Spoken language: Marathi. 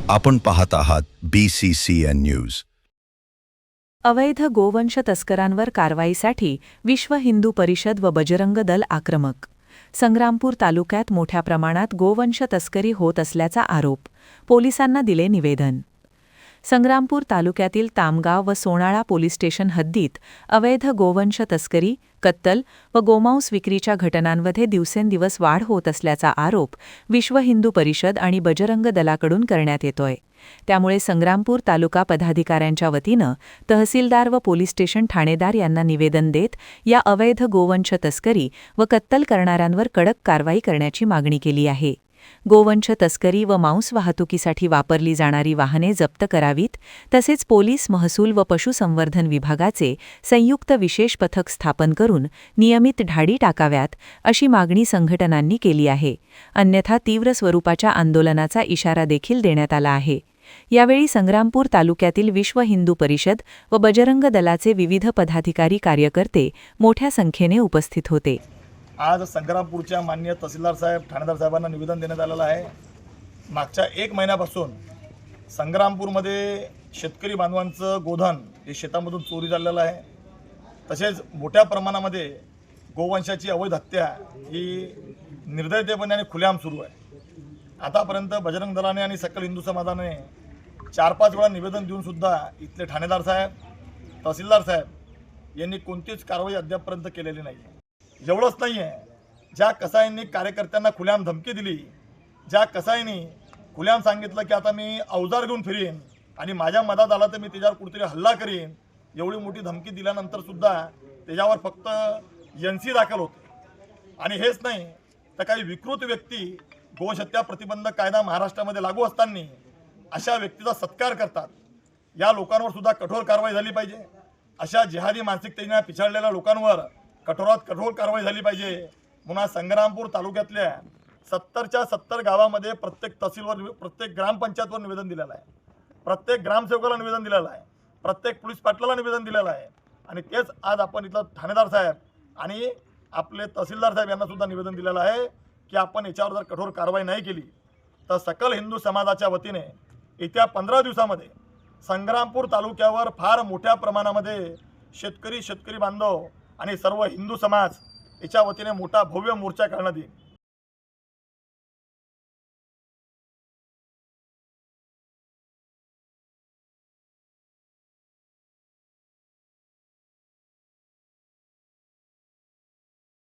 आपण पाहत आहात BCCN न्यूज। अवैध गोवंश तस्करांवर कारवाईसाठी विश्व हिंदू परिषद व बजरंग दल आक्रमक। संग्रामपूर तालुक्यात मोठ्या प्रमाणात गोवंश तस्करी होत असल्याचा आरोप। पोलिसांना दिले निवेदन। संग्रामपूर तालुक्यातील तामगाव व सोनाळा पोलीस स्टेशन हद्दीत अवैध गोवंश तस्करी, कत्तल व गोमांस विक्रीच्या घटनांमध्ये दिवसेंदिवस वाढ होत असल्याचा आरोप विश्व हिंदू परिषद आणि बजरंग दलाकडून करण्यात येतोय। त्यामुळे संग्रामपूर तालुका पदाधिकाऱ्यांच्या वतीनं तहसीलदार व पोलीस स्टेशन ठाणेदार यांना निवेदन देत या अवैध गोवंश तस्करी व कत्तल करणाऱ्यांवर कडक कारवाई करण्याची मागणी केली आहे। गोवंश तस्करी व मांस वाहतुकीसाठी वापरली जाणारी वाहने जप्त करावीत, तसेच पोलीस, महसूल व पशुसंवर्धन विभागाचे संयुक्त विशेष पथक स्थापन करून नियमित ढाडी टाकाव्यात, अशी मागणी संघटनांनी केली आहे। अन्यथा तीव्र स्वरूपाच्या आंदोलनाचा इशारा देखील देण्यात आला आहे। यावेळी संग्रामपूर तालुक्यातील विश्व हिंदू परिषद व बजरंग दलाचे विविध पदाधिकारी कार्यकर्ते मोठ्या संख्येने उपस्थित होते। आज संग्रामपूरच्या माननीय तहसीलदार साहेब, ठाणेदार साहेबांना निवेदन देण्यात आलेलं आहे। मागच्या 1 महिन्यापासून संग्रामपूरमध्ये शेतकरी बांधवांचं गोधन हे शेतामधून चोरी झालेलं आहे। तसेच मोठ्या प्रमाणामध्ये गोवंशाची अवैध हत्या ही निर्दयतेपणे आणि खुलेआम सुरू आहे। आतापर्यंत बजरंग दलाने आणि सकल हिंदू समाजाने 4-5 वेळा निवेदन देऊनसुद्धा इथले ठाणेदार साहेब, तहसीलदार साहेब यांनी कोणतीच कारवाई अद्यापपर्यंत केलेली नाही। एवढंच नाही आहे, ज्या कसाईंनी कार्यकर्त्यांना खुलेआम धमकी दिली, ज्या कसाईंनी खुलेआम सांगितलं की आता मी अवजार घेऊन फिरीन आणि माझ्या मदत आला तर मी त्याच्यावर कुठेतरी हल्ला करीन, एवढी मोठी धमकी दिल्यानंतरसुद्धा त्याच्यावर फक्त NC दाखल होते। आणि हेच नाही तर काही विकृत व्यक्ती गोहत्या प्रतिबंधक कायदा महाराष्ट्रामध्ये लागू असताना अशा व्यक्तीचा सत्कार करतात। या लोकांवर सुद्धा कठोर कारवाई झाली पाहिजे। अशा जिहादी मानसिकतेने पिछाडलेल्या लोकांवर कठोरात कठोर कारवाई झाली पाहिजे। म्हणून संग्रामपूर तालुक्यातल्या 70च्या 70 गावामध्ये प्रत्येक तहसीलवर, प्रत्येक ग्रामपंचायतवर निवेदन दिलेलं आहे, प्रत्येक ग्रामसेवकाला निवेदन दिलेलं आहे, प्रत्येक पोलीस पाटलाला निवेदन दिलेलं आहे। आणि तेच आज आपण इथलं ठाणेदार साहेब आणि आपले तहसीलदार साहेब यांना सुद्धा निवेदन दिलेलं आहे की आपण याच्यावर जर कठोर कारवाई नाही केली तर सकल हिंदू समाजाच्या वतीने येत्या 15 दिवसामध्ये संग्रामपूर तालुक्यावर फार मोठ्या प्रमाणामध्ये शेतकरी बांधव आणि सर्व हिंदू समाज याच्या वतीने मोठा भव्य मोर्चा काढण्यात येईल।